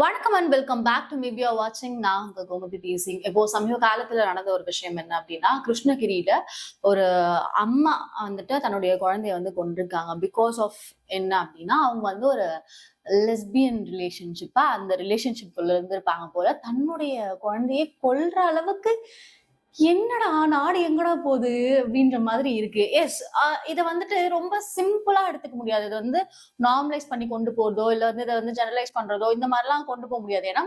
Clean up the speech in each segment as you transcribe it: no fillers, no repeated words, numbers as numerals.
வணக்கம் and welcome back to maybe are வாட்சிங். நான் உங்க கோமதி பேசிங். இப்போ சமீப காலத்துல நடந்த ஒரு விஷயம் என்ன அப்படின்னா, கிருஷ்ணகிரியில ஒரு அம்மா வந்துட்டு தன்னுடைய குழந்தைய வந்து கொண்டிருக்காங்க. பிகாஸ் ஆஃப் என்ன அப்படின்னா, அவங்க வந்து ஒரு லெஸ்பியன் ரிலேஷன்ஷிப்பா அந்த ரிலேஷன்ஷிப்ல இருந்திருப்பாங்க போல. தன்னுடைய குழந்தையை கொல்ற அளவுக்கு என்னடா நாடு எங்கடா போகுது அப்படின்ற மாதிரி இருக்கு. எஸ், இதை வந்துட்டு ரொம்ப சிம்பிளா எடுத்துக்க முடியாது. இது வந்து நார்மலைஸ் பண்ணி கொண்டு போறதோ இல்ல வந்து இதை வந்து ஜெனரலைஸ் பண்றதோ இந்த மாதிரிலாம் கொண்டு போக முடியாது. ஏன்னா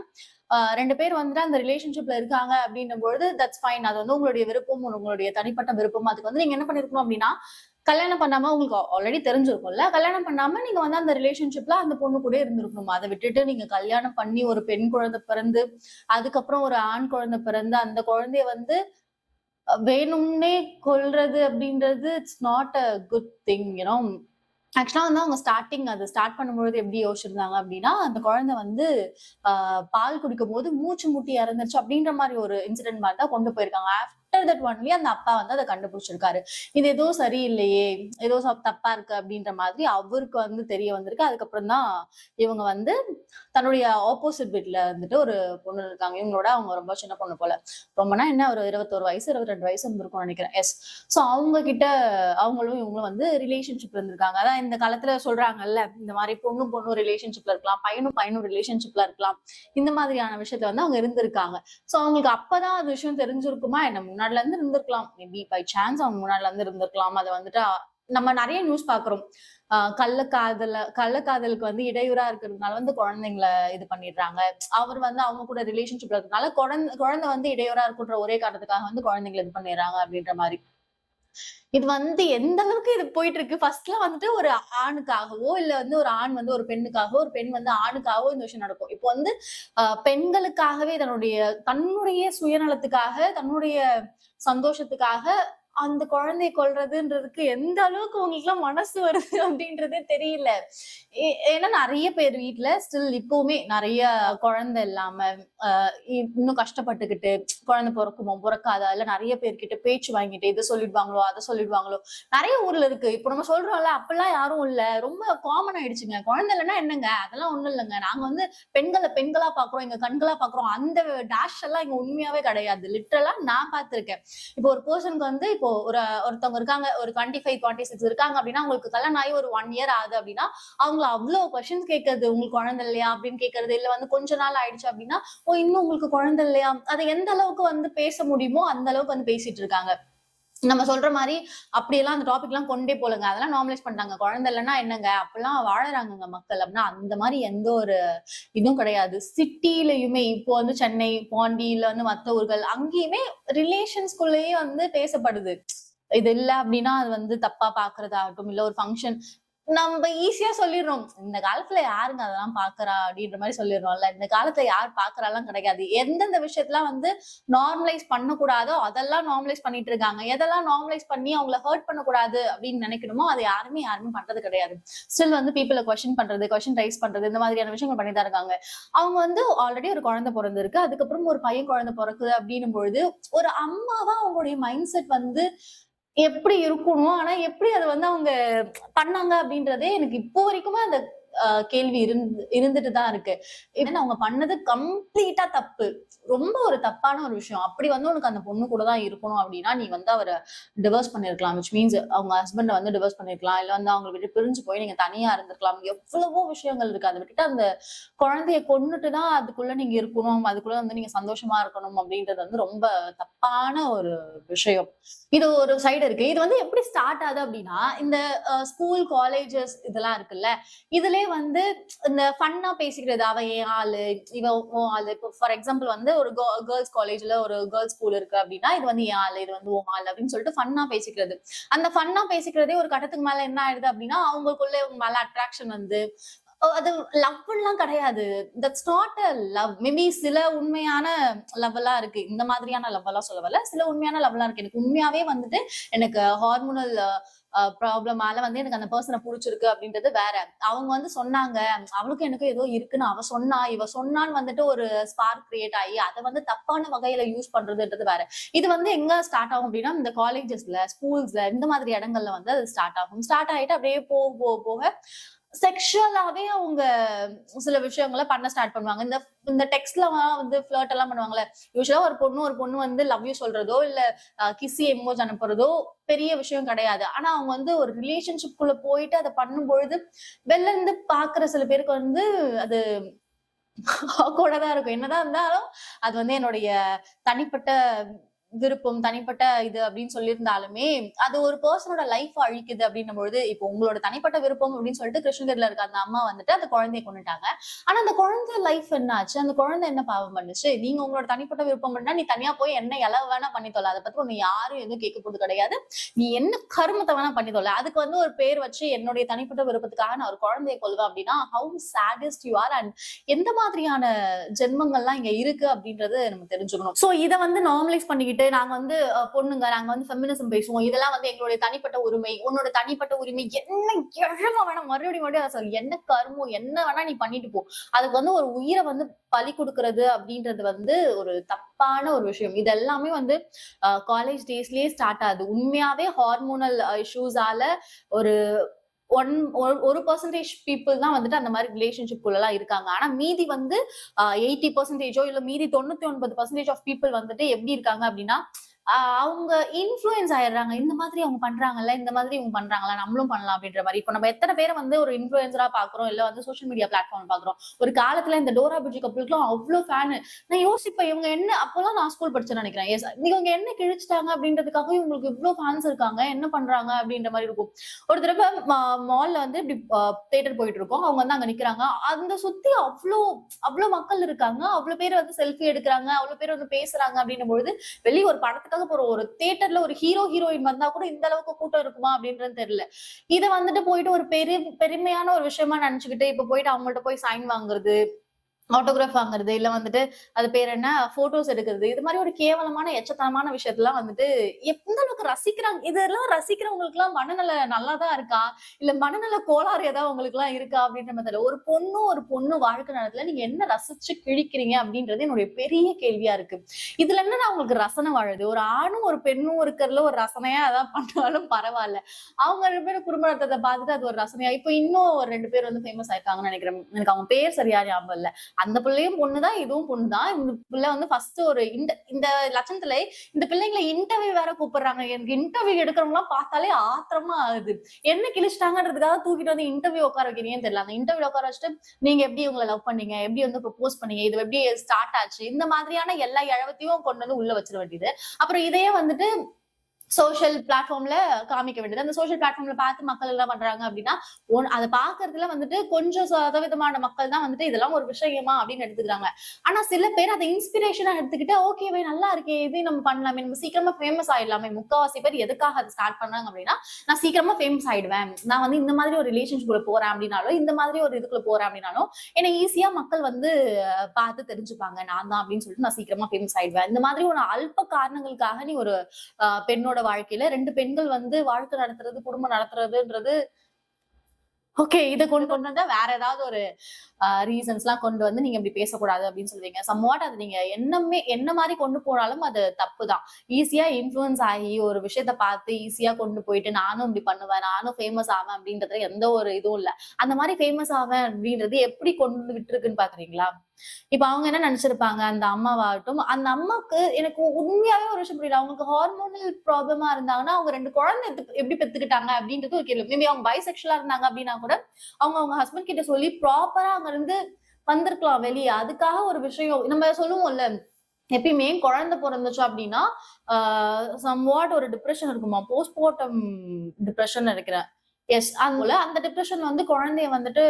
ரெண்டு பேர் வந்துட்டு அந்த ரிலேஷன்ஷிப்ல இருக்காங்க அப்படின்னும் பொழுது தட்ஸ் ஃபைன். அது வந்து உங்களுடைய விருப்பம், உங்களுடைய தனிப்பட்ட விருப்பம். அதுக்கு வந்து நீங்க என்ன பண்ணிருக்கணும் அப்படின்னா, கல்யாணம் பண்ணாம உங்களுக்கு ஆல்ரெடி தெரிஞ்சிருக்கும்ல, கல்யாணம் பண்ணாம நீங்க வந்து அந்த ரிலேஷன்ஷிப்ல அந்த பொண்ணு கூட இருந்திருக்கணும். அதை விட்டுட்டு நீங்க கல்யாணம் பண்ணி ஒரு பெண் குழந்தை பிறந்து அதுக்கப்புறம் ஒரு ஆண் குழந்தை பிறந்து அந்த குழந்தைய வந்து வேணும்னே கொல்றது அப்படின்றது it's not a good thing. ஆக்சுவலா வந்து அவங்க ஸ்டார்ட் பண்ணும்பொழுது எப்படி யோசிச்சிருந்தாங்க அப்படின்னா, அந்த குழந்தை வந்து பால் குடிக்கும் போது மூச்சு முட்டி இறந்துருச்சு அப்படின்ற மாதிரி ஒரு இன்சிடென்ட் மாதிரி தான் கொண்டு போயிருக்காங்க. ஆஃப்டர் தட் ஒன்லி அந்த அப்பா வந்து அதை கண்டுபிடிச்சிருக்காரு. இது ஏதோ சரியில்லையே, ஏதோ தப்பா இருக்கு அப்படின்ற மாதிரி அவருக்கு வந்து தெரிய வந்திருக்கு. அதுக்கப்புறம் தான் இவங்க வந்து தன்னுடைய ஆப்போசிட் வீட்ல வந்துட்டு ஒரு பொண்ணு இருக்காங்க. இவங்களோட அவங்க ரொம்ப சின்ன பொண்ணு போல. ரொம்பனா என்ன, ஒரு 21 வயசு 22 வயசு இருந்திருக்கும்னு நினைக்கிறேன். எஸ். ஸோ அவங்க கிட்ட அவங்களும் இவங்களும் வந்து ரிலேஷன்ஷிப்ல இருந்திருக்காங்க. அதான் இந்த காலத்துல சொல்றாங்கல்ல, இந்த மாதிரி பொண்ணும் ரிலேஷன்ஷிப்ல இருக்கலாம், பையனும் ரிலேஷன்ஷிப்ல இருக்கலாம். இந்த மாதிரியான விஷயத்த வந்து அவங்க இருந்திருக்காங்க. ஸோ அவங்களுக்கு அப்பதான் அது விஷயம் தெரிஞ்சிருக்குமா என்ன, முன்னாடில இருந்து இருந்திருக்கலாம். மேபி பை சான்ஸ் அவங்க முன்னாடில இருந்து இருந்திருக்கலாம். அதை வந்துட்டு நம்ம நிறைய நியூஸ் பாக்குறோம். கள்ளக்காதலுக்கு வந்து இடையூறா இருக்கிறதுனால வந்து குழந்தைங்களை இது பண்ணிடுறாங்க. அவர் வந்து அவங்க கூட ரிலேஷன்ஷிப்ல இருக்கிறதுனால குழந்தை வந்து இடையூறா இருக்குன்ற ஒரே காரணத்துக்காக வந்து குழந்தைங்களை இது பண்ணிடுறாங்க அப்படின்ற மாதிரி. இது வந்து எந்த அளவுக்கு இது போயிட்டு இருக்கு. ஃபர்ஸ்ட்ல வந்துட்டு ஒரு ஆணுக்காகவோ இல்ல வந்து ஒரு ஆண் வந்து ஒரு பெண்ணுக்காகவோ, ஒரு பெண் வந்து ஆணுக்காகவோ இந்த விஷயம் நடக்கும். இப்போ வந்து பெண்களுக்காகவே தன்னுடைய சுயநலத்துக்காக, தன்னுடைய சந்தோஷத்துக்காக அந்த குழந்தையை கொல்றதுன்றதுக்கு எந்த அளவுக்கு உங்களுக்கு எல்லாம் மனசு வருது அப்படின்றதே தெரியல. ஏன்னா நிறைய பேர் வீட்டுல ஸ்டில் இப்பவுமே நிறைய குழந்தை இல்லாம இன்னும் கஷ்டப்பட்டுக்கிட்டு, குழந்தை பிறக்குமோ பிறக்காதா இல்ல நிறைய பேர்கிட்ட பேச்சு வாங்கிட்டு இதை சொல்லிடுவாங்களோ அதை சொல்லிடுவாங்களோ நிறைய ஊர்ல இருக்கு. இப்போ நம்ம சொல்றோம்ல, அப்பெல்லாம் யாரும் இல்ல, ரொம்ப காமன் ஆயிடுச்சுங்க. குழந்தை இல்லைன்னா என்னங்க, அதெல்லாம் ஒண்ணும் இல்லைங்க, நாங்க வந்து பெண்களை பெண்களா பாக்குறோம், எங்க கண்களா பாக்குறோம், அந்த டேஷ் எல்லாம் இங்க உண்மையாவே கிடையாது. லிட்டரலா நான் பார்த்திருக்கேன். இப்போ ஒரு பர்சனுக்கு வந்து இப்போ ஒருத்தவங்க இருக்காங்க, ஒரு 25-26 இருக்காங்க அப்படின்னா, அவங்களுக்கு கல்யாணம் ஆகி ஒரு 1 இயர் ஆகுது அப்படின்னா அவங்க அவ்வளவு கொஸ்டின்ஸ் கேட்கறது, உங்களுக்கு குழந்தை இல்லையா அப்படின்னு கேட்கறது, இல்ல வந்து கொஞ்ச நாள் ஆயிடுச்சு அப்படின்னா, ஓ இன்னும் உங்களுக்கு குழந்தை இல்லையா, அதை எந்த அளவுக்கு வந்து பேச முடியுமோ அந்த அளவுக்கு வந்து பேசிட்டு இருக்காங்க. நம்ம சொல்ற மாதிரி அப்படியெல்லாம் அந்த டாபிக் எல்லாம் கொண்டே போலுங்க, அதெல்லாம் நார்மலைஸ் பண்றாங்க. குழந்தை இல்லைன்னா என்னங்க, அப்பெல்லாம் வாழறாங்க மக்கள் அப்படின்னா அந்த மாதிரி எந்த ஒரு இதுவும் கிடையாது. சிட்டிலயுமே இப்போ வந்து சென்னை, பாண்டியில வந்து மற்ற ஊர்கள் அங்கேயுமே ரிலேஷன்ஸ்குள்ளேயே வந்து பேசப்படுது. இது இல்ல அப்படின்னா அது வந்து தப்பா பாக்குறதாகட்டும், இல்ல ஒரு ஃபங்க்ஷன் நம்ம ஈஸியா சொல்லிடுறோம். இந்த காலத்துல யாருங்க அதெல்லாம் பாக்குறா அப்படின்ற மாதிரி சொல்லிடுறோம்ல. இந்த காலத்துல யார் பாக்குறாலாம் கிடையாது. எந்தெந்த விஷயத்தெல்லாம் வந்து நார்மலைஸ் பண்ணக்கூடாதோ அதெல்லாம் நார்மலைஸ் பண்ணிட்டு இருக்காங்க. எதெல்லாம் நார்மலைஸ் பண்ணி அவங்களை ஹர்ட் பண்ணக்கூடாது அப்படின்னு நினைக்கணுமோ அது யாருமே பண்றது கிடையாது. ஸ்டில் வந்து பீப்புளை கொஸ்டின் ரைஸ் பண்றது, இந்த மாதிரியான விஷயங்கள் பண்ணிதான் இருக்காங்க. அவங்க வந்து ஆல்ரெடி ஒரு குழந்தை பிறந்திருக்கு, அதுக்கப்புறம் ஒரு பையன் குழந்தை பிறக்குது அப்படின்னும் பொழுது ஒரு அம்மாவா அவங்களுடைய மைண்ட் செட் வந்து எப்படி இருக்கணும், ஆனா எப்படி அதை வந்து அவங்க பண்ணாங்க அப்படின்றதே எனக்கு இப்போ வரைக்குமே அந்த கேள்வி இருந்துட்டுதான் இருக்கு. ஏன்னா அவங்க பண்ணது கம்ப்ளீட்டா தப்பு, ரொம்ப ஒரு தப்பான ஒரு விஷயம். அப்படி வந்து உனக்கு அந்த பொண்ணு கூட தான் இருக்கணும் அப்படின்னா நீ வந்து அவரை டிவோர்ஸ் பண்ணிருக்கலாம். விச் மீன்ஸ் அவங்க ஹஸ்பண்டை வந்து டிவோர்ஸ் பண்ணிருக்கலாம், இல்ல வந்து அவங்க விட்டு பிரிஞ்சு போய் நீங்க தனியா இருந்திருக்கலாம். எவ்வளவோ விஷயங்கள் இருக்கு. அதை விட்டுட்டு அந்த குழந்தைய கொன்னுட்டுதான் அதுக்குள்ள நீங்க இருக்கணும், அதுக்குள்ள வந்து நீங்க சந்தோஷமா இருக்கணும் அப்படின்றது வந்து ரொம்ப தப்பான ஒரு விஷயம். இது ஒரு சைடு இருக்கு. இது வந்து எப்படி ஸ்டார்ட் ஆகுது அப்படின்னா, இந்த ஸ்கூல் காலேஜஸ் இதெல்லாம் இருக்குல்ல, இதுலயே வந்து இந்த ஃபன்னா பேசிக்கிறது, அவ ஏன் ஆளு, இவ உன் ஆளு. இப்போ ஃபார் எக்ஸாம்பிள் வந்து ஒரு கேர்ள்ஸ் காலேஜ்ல ஒரு கேர்ள்ஸ் ஸ்கூல் இருக்கு அப்படின்னா, இது வந்து என் ஆளு, இது வந்து உன் ஆளு அப்படின்னு சொல்லிட்டு ஃபன்னா பேசிக்கிறது. அந்த ஃபன்னா பேசிக்கிறதே ஒரு கட்டத்துக்கு மேல என்ன ஆயிடுது அப்படின்னா, அவங்களுக்குள்ள இவங்க மேல அட்ராக்ஷன் வந்து அது லவ் எல்லாம் கிடையாது. That's not a love. Maybe சில உண்மையான லவ் எல்லாம் இருக்கு, இந்த மாதிரியான லவ் எல்லாம் சொல்ல வரல, சில உண்மையான லவ் எல்லாம் இருக்கு. எனக்கு உண்மையாவே வந்துட்டு எனக்கு ஹார்மோனல் ப்ராப்ளமால வந்து எனக்கு அந்த பர்சனை பிடிச்சிருக்கு அப்படின்றது வேற. அவங்க வந்து சொன்னாங்க, அவளுக்கும் எனக்கும் ஏதோ இருக்குன்னு இவ சொன்னான்னு வந்துட்டு ஒரு ஸ்பார்க் கிரியேட் ஆகி அதை வந்து தப்பான வகையில யூஸ் பண்றதுன்றது வேற. இது வந்து எங்க ஸ்டார்ட் ஆகும் அப்படின்னா, இந்த காலேஜஸ்ல, ஸ்கூல்ஸ்ல, இந்த மாதிரி இடங்கள்ல வந்து அது ஸ்டார்ட் ஆகும். ஸ்டார்ட் ஆயிட்டு அப்படியே போக போக போக செக்ஷுவலாவே அவங்க சில விஷயங்கள பண்ண ஸ்டார்ட் பண்ணுவாங்க. இந்த இந்த டெக்ஸ்ட்லாம் வந்து ஃப்ளர்ட் எல்லாம் பண்ணுவாங்கல்ல. யூசுவலா ஒரு பொண்ணு வந்து லவ் யூ சொல்றதோ, இல்ல கிஸ்ஸி எமோஜ் அனுப்புறதோ பெரிய விஷயம் கிடையாது. ஆனா அவங்க வந்து ஒரு ரிலேஷன்ஷிப் குள்ள போயிட்டு அத பண்ணும்பொழுது, வெளில இருந்து பாக்குற சில பேருக்கு வந்து அது ஆக்வர்டா தான் இருக்கும். என்னதான் இருந்தாலும், அது வந்து என்னுடைய தனிப்பட்ட விருப்பம், தனிப்பட்ட இது அப்படின்னு சொல்லியிருந்தாலுமே, அது ஒரு பெர்சனோட லைஃப் அழிக்குது அப்படின்னும் பொழுது, இப்போ உங்களோட தனிப்பட்ட விருப்பம் அப்படின்னு சொல்லிட்டு கிருஷ்ணகிரில இருக்க அந்த அம்மா வந்துட்டு அந்த குழந்தைய கொன்னுட்டாங்க. ஆனா அந்த குழந்தை லைஃப் என்ன ஆச்சு? அந்த குழந்தை என்ன பாவம் பண்ணுச்சு? நீங்க உங்களோட தனிப்பட்ட விருப்பம் பண்ணா, நீ தனியா போய் என்ன எளவு வேணா பண்ணி தொல. அத பத்தி உன்னை யாரும் எதுவும் கேட்க போறது கிடையாது. நீ என்ன கருமத்த வேணா பண்ணி தொல. அதுக்கு வந்து ஒரு பேர் வச்சு என்னுடைய தனிப்பட்ட விருப்பத்துக்காக நான் ஒரு குழந்தைய கொல்வேன் அப்படின்னா, how saddest you are and எந்த மாதிரியான ஜென்மங்கள்லாம் இங்க இருக்கு அப்படின்றது நம்ம தெரிஞ்சுக்கணும். சோ இத வந்து நார்மலைஸ் பண்ணிக்கிட்டு நாங்க வந்து பொண்ணுங்க, நாங்க வந்து ஃபெமினிசம் பேசுவோம். இதெல்லாம் வந்து எங்களுடைய தனிப்பட்ட உரிமை. உன்னோட தனிப்பட்ட உரிமை என்ன எழவ வேணா மறுபடியும் அத சொல்லு. என்ன கருமம் என்ன வேணா நீ பண்ணிட்டு போ. அதுக்கு வந்து ஒரு உயிரை வந்து பலி கொடுக்கறது அப்படின்றது வந்து ஒரு தப்பான ஒரு விஷயம். இது எல்லாமே வந்து காலேஜ் டேஸ்லயே ஸ்டார்ட் ஆகுது. உண்மையாவே ஹார்மோனல் இஷ்யூஸால ஒரு ஒரு பெர்சன்டேஜ் பீப்புள் தான் வந்துட்டு அந்த மாதிரி ரிலேஷன்ஷிப் எல்லாம் இருக்காங்க. ஆனா மீதி வந்து 80% இல்ல மீதி 99% ஆஃப் பீப்புள் வந்துட்டு எப்படி இருக்காங்க அப்படின்னா, அவங்க இன்ஃப்ளூயன்ஸ் ஆயிடுறாங்க. இந்த மாதிரி அவங்க பண்றாங்கல்ல, இந்த மாதிரி இவங்க பண்றாங்களா, நம்மளும் பண்ணலாம் அப்படின்ற மாதிரி. இப்ப நம்ம எத்தனை பேரை வந்து ஒரு இன்ஃப்ளூயன்சரா பாக்குறோம், இல்ல வந்து சோசியல் மீடியா பிளாட்ஃபார்ம் பாக்குறோம். ஒரு காலத்துல இந்த டோரா புஜ்ஜி கப்பலுக்குலாம் அவ்வளவு ஃபேனு. நான் யோசிப்பேன், இவங்க என்ன அப்பெல்லாம் நான் ஸ்கூல் படிச்சேன்னு நினைக்கிறேன். எஸ் இவங்க என்ன கிழிச்சிட்டாங்க அப்படின்றதுக்காக இவங்களுக்கு இவ்வளவு ஃபேன்ஸ் இருக்காங்க, என்ன பண்றாங்க அப்படின்ற மாதிரி இருக்கும். ஒரு தடவை மால்ல வந்து இப்படி தியேட்டர் போயிட்டு இருக்கோம். அவங்க வந்து அங்க நிக்கிறாங்க. அந்த சுத்தி அவ்வளவு மக்கள் இருக்காங்க. அவ்வளவு பேர் வந்து செல்ஃபி எடுக்கிறாங்க, அவ்வளவு பேர் வந்து பேசுறாங்க அப்படின்னும் பொழுது வெளியே ஒரு படத்துக்காக போறோம். ஒரு தியேட்டர்ல ஒரு ஹீரோ ஹீரோயின் வந்தா கூட இந்த அளவுக்கு கூட்டம் இருக்குமா அப்படின்றது தெரியல. இத வந்துட்டு போயிட்டு ஒரு பெருமையான ஒரு விஷயமா நினைச்சுக்கிட்டு இப்ப போயிட்டு அவங்கள்ட்ட போய் சைன் வாங்குறது, ஆட்டோகிராஃப் வாங்குறது, இல்ல வந்துட்டு அது பேர் என்ன போட்டோஸ் எடுக்கிறது, இது மாதிரி ஒரு கேவலமான எச்சத்தனமான விஷயத்தெல்லாம் வந்துட்டு எந்த அளவுக்கு ரசிக்கிறாங்க. இதெல்லாம் ரசிக்கிறவங்களுக்கு எல்லாம் மனநல நல்லாதான் இருக்கா, இல்ல மனநல கோளாறு ஏதாவது உங்களுக்கு எல்லாம் இருக்கா அப்படின்ற மாதிரி. ஒரு பொண்ணு வாழ்க்கை நேரத்துல நீங்க என்ன ரசிச்சு கிழிக்கிறீங்க அப்படின்றது என்னுடைய பெரிய கேள்வியா இருக்கு. இதுல என்ன அவங்களுக்கு ரசனை வாழுது? ஒரு ஆணும் ஒரு பெண்ணும் இருக்கிறதுல ஒரு ரசனையா ஏதாவது பண்ணாலும் பரவாயில்ல. அவங்க 2 பேரும் குடும்ப நடத்தத்தை பார்த்துட்டு அது ஒரு ரசனையா. இப்ப இன்னும் ஒரு 2 பேர் வந்து ஃபேமஸ் ஆயிருக்காங்கன்னு நினைக்கிறேன். எனக்கு அவங்க பேர் சரியா ஞாபகம் இல்ல. அந்த பிள்ளையும் பொண்ணுதான், இதுவும் பொண்ணுதான். இந்த பிள்ளை வந்து ஃபர்ஸ்ட் ஒரு இந்த லட்சணத்துல இந்த பிள்ளைங்களை இன்டர்வியூ வேற கூப்பிடுறாங்க. எனக்கு இன்டர்வியூ எடுக்கிறவங்க எல்லாம் பார்த்தாலே ஆத்திரமா ஆகுது. என்ன கிழிச்சிட்டாங்கன்றதுக்காக தூக்கிட்டு வந்து இன்டர்வியூ உட்கார வைக்கிறீங்கன்னு தெரியல. அந்த இன்டர்வியூ உட்கார வச்சுட்டு நீங்க எப்படி உங்களை லவ் பண்ணீங்க, எப்படி வந்து ப்ரொபோஸ் பண்ணீங்க, இது எப்படி ஸ்டார்ட் ஆச்சு, இந்த மாதிரியான எல்லா இழவத்தையும் கொண்டு வந்து உள்ள வச்சிட வேண்டியது. அப்புறம் இதையே வந்துட்டு சோசியல் பிளாட்ஃபார்ம்ல காமிக்க வேண்டியது. அந்த சோசியல் பிளாட்ஃபார்ம்ல பார்த்து மக்கள் என்ன பண்றாங்க அப்படின்னா, அதை பாக்குறதுல வந்துட்டு கொஞ்சம் சதவீதமான மக்கள் தான் வந்துட்டு இதெல்லாம் ஒரு விஷயமா அப்படின்னு எடுத்துக்கிறாங்க. ஆனா சில பேர் அதை இன்ஸ்பிரேஷனா எடுத்துக்கிட்டு ஓகேவே நல்லா இருக்கே, இது நம்ம பண்ணலாமே, நம்ம சீக்கிரமா ஃபேமஸ் ஆயிடலாமே. முக்காவாசி பேர் எதுக்காக அதை ஸ்டார்ட் பண்றாங்க அப்படின்னா, நான் சீக்கிரமா ஃபேமஸ் ஆயிடுவேன், நான் வந்து இந்த மாதிரி ஒரு ரிலேஷன்ஷிப்குள்ள போறேன் அப்படின்னாலும், இந்த மாதிரி ஒரு இதுக்குள்ள போறேன் அப்படின்னாலும் என்னை ஈஸியா மக்கள் வந்து பார்த்து தெரிஞ்சுப்பாங்க, நான் தான் அப்படின்னு சொல்லிட்டு நான் சீக்கிரமா ஃபேமஸ் ஆயிடுவேன். இந்த மாதிரி ஒரு அல்ப காரணங்களுக்காக நீ ஒரு பெண்ணோட வாழ்க்கையில 2 பெண்கள் வந்து வாழ்க்கை நடத்துறது, குடும்பம் நடத்துறதுன்றது ஓகே. இத கொண்டு வந்தா வேற ஏதாவது ஒரு ரீசன்ஸ் எல்லாம் கொண்டு வந்து நீங்க இப்படி பேசக்கூடாது அப்படின்னு சொல்லுவீங்க. சம்வாட் அது நீங்க என்ன மாதிரி கொண்டு போனாலும் அது தப்புதான். ஈஸியா இன்ஃப்ளூயன்ஸ் ஆகி ஒரு விஷயத்த பார்த்து ஈஸியா கொண்டு போயிட்டு நானும் இப்படி பண்ணுவேன், நானும் ஃபேமஸ் ஆவேன் அப்படின்றதுல எந்த ஒரு இதுவும் இல்ல. அந்த மாதிரி ஃபேமஸ் ஆவேன் அப்படின்றது எப்படி கொண்டு விட்டுருக்குன்னு பாக்குறீங்களா? இப்ப அவங்க என்ன நினைச்சிருப்பாங்க, அந்த அம்மாவாகட்டும், அந்த அம்மாக்கு எனக்கு உண்மையாவே ஒரு விஷயம் புரியல. அவங்களுக்கு ஹார்மோனல் ப்ராப்ளமா இருந்தாங்கன்னா அவங்க 2 குழந்தை எப்படி பெத்துக்கிட்டாங்க அப்படின்றது ஒரு கேள்வி. மேபி அவங்க பைசெக்சுவலா இருந்தாங்க அப்படின்னா கூட அவங்க ஹஸ்பண்ட் கிட்ட சொல்லி ப்ராப்பரா அங்க இருந்து வந்திருக்கலாம் வெளியே. அதுக்காக ஒரு விஷயம் நம்ம சொல்லுவோம்ல, எப்பயுமே குழந்தை பிறந்துச்சு அப்படின்னா சம்வாட் ஒரு டிப்ரெஷன் இருக்குமா, போஸ்ட்மார்ட்டம் டிப்ரெஷன் இருக்கிறேன். எஸ். அதுல அந்த டிப்ரெஷன் வந்து குழந்தைய வந்துட்டு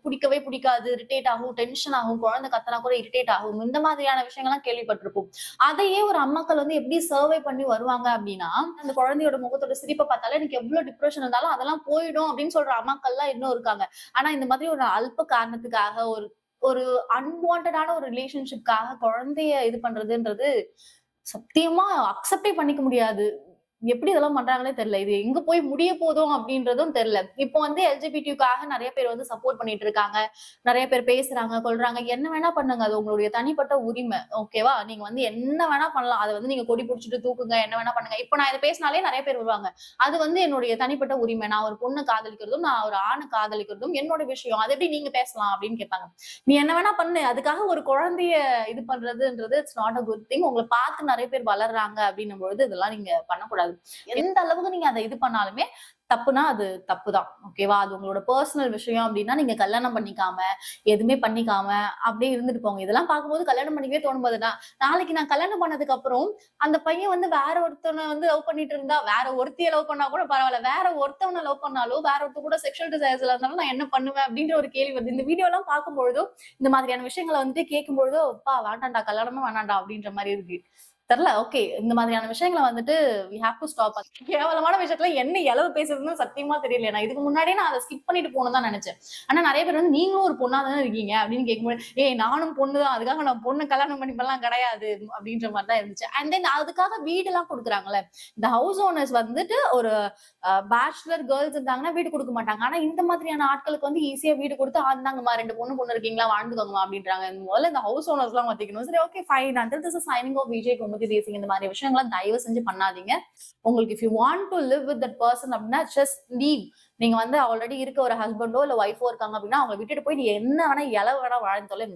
பிடிக்கவே பிடிக்காது, இரிட்டேட் ஆகும், டென்ஷன் ஆகும், குழந்தை கத்தனா கூட இரிட்டேட் ஆகும், இந்த மாதிரியான விஷயங்கள்லாம் கேள்விப்பட்டிருப்போம். அதையே ஒரு அம்மாக்கள் வந்து எப்படி சர்வை பண்ணி வருவாங்க அப்படின்னா, அந்த குழந்தையோட முகத்தோட சிரிப்பை பார்த்தாலே எனக்கு எவ்வளவு டிப்ரெஷன் இருந்தாலும் அதெல்லாம் போயிடும் அப்படின்னு சொல்ற அம்மாக்கள் எல்லாம் இன்னும் இருக்காங்க. ஆனா இந்த மாதிரி ஒரு அல்ப காரணத்துக்காக ஒரு ஒரு அன்வான்டான ஒரு ரிலேஷன்ஷிப்காக குழந்தைய இது பண்றதுன்றது சத்தியமா அக்செப்டே பண்ணிக்க முடியாது. எப்படி இதெல்லாம் பண்றாங்களே தெரியல. இது எங்க போய் முடிய போதும் அப்படின்றதும் தெரியல. இப்போ வந்து எல்ஜிபிடியூக்காக நிறைய பேர் வந்து சப்போர்ட் பண்ணிட்டு இருக்காங்க. நிறைய பேர் பேசுறாங்க, கொல்றாங்க. என்ன வேணா பண்ணுங்க. அது உங்களுடைய தனிப்பட்ட உரிமை. ஓகேவா? நீங்க வந்து என்ன வேணா பண்ணலாம். அத வந்து நீங்க கொடி புடிச்சுட்டு தூக்குங்க. என்ன வேணா பண்ணுங்க. இப்போ நான் இத பேசினாலே நிறைய பேர் வருவாங்க. அது வந்து என்னுடைய தனிப்பட்ட உரிமை. நான் ஒரு பொண்ண காதலிக்கிறதும், நான் ஒரு ஆண காதலிக்கிறதும் என்னோட விஷயம். அது எப்படி நீங்க பேசலாம் அப்படின்னு கேட்பாங்க. நீ என்ன வேணா பண்ணு. அதுக்காக ஒரு குழந்தைய இது பண்றதுன்றது it's not a good thing. உங்கள பார்த்து நிறைய பேர் வளர்றாங்க அப்படின்னும் பொழுது இதெல்லாம் நீங்க பண்ணக்கூடாது. எந்த அளவுக்கு நீங்க அதை இது பண்ணாலுமே தப்புனா அது தப்புதான். ஓகேவா? அது உங்களோட பர்சனல் விஷயம் அப்படின்னா நீங்க கல்யாணம் பண்ணிக்காம, எதுவுமே பண்ணிக்காம அப்படியே இருந்துட்டு போங்க. இதெல்லாம் பார்க்கும்போது கல்யாணம் பண்ணிக்கவே தோணும்போதுனா, நாளைக்கு நான் கல்யாணம் பண்ணதுக்கு அப்புறம் அந்த பையன் வந்து வேற ஒருத்தனை வந்து லவ் பண்ணிட்டு இருந்தா, வேற ஒருத்திய லவ் பண்ணா கூட பரவாயில்ல. வேற ஒருத்தவனை லவ் பண்ணாலோ, வேற ஒருத்த கூட செக்ஷுவல் டிசைர்ஸ்ல இருந்தாலும் நான் என்ன பண்ணுவேன் அப்படின்ற ஒரு கேள்வி வருது. இந்த வீடியோ எல்லாம் பார்க்கும்பொழுதும், இந்த மாதிரியான விஷயங்களை வந்துட்டு கேட்கும்பொழுதோ, அப்பா வேண்டாம்டா கல்யாணமே வேண்டாம்டா அப்படின்ற மாதிரி இருக்கு. தெரியல. ஓகே. இந்த மாதிரியான விஷயங்கள வந்துட்டு வி ஹேவ் டு ஸ்டாப். கேவலமான விஷயத்துல என்ன எளவு பேசுறதுன்னு சத்தியமா தெரியல. நான் இதுக்கு முன்னாடியே நான் அத ஸ்கிப் பண்ணிட்டு போணும்னு தான் நெனச்சேன். ஆனா நெறைய பேர் வந்து நீங்களும் ஒரு பொண்ணா தானே இருக்கீங்க அப்படின்னு கேட்கும்போது, ஏய் நானும் பொண்ணு தான். அதுக்காக நான் பொண்ண கல்யாணம் பண்ணிப்பலாம் கிடையாது அப்படின்ற மாரி தான் இருந்துச்சு. அண்ட் தென் அதுக்காக வீடுலாம் குடுக்குறாங்கல்ல. இந்த ஹவுஸ் ஓனர்ஸ் வந்துட்டு ஒரு பேச்சுலர் கேர்ள்ஸ் இருந்தாங்கன்னா வீடு குடுக்க மாட்டாங்க. ஆனா இந்த மாதிரியான ஆட்களுக்கு வந்து ஈஸியா வீடு குடுத்து, "இந்தாங்கம்மா 2 பொண்ணு இருக்கீங்களா? வாழ்ந்துக்கோங்கம்மா" அப்படின்றாங்க. முதல்ல இந்த ஹவுஸ் ஓனர்ஸ்லாம் மாத்திக்கணும். சரி okay fine. Until this is signing off Vijay Gomathi Desingh. இந்த மாதிரி விஷயங்கள்லாம் தயவு செஞ்சு பண்ணாதீங்க. உங்களுக்கு if you want to live with that person அப்படின்னா ஜஸ்ட் லீவ். நீங்க வந்து ஆல்ரெடி இருக்க ஒரு ஹஸ்பண்டோ இல்ல ஒய்ஃபோ இருக்காங்க அப்படின்னா அவங்க விட்டுட்டு போய் நீ என்ன வேணா இளவு வேணா வாழ்ந்து தொலை.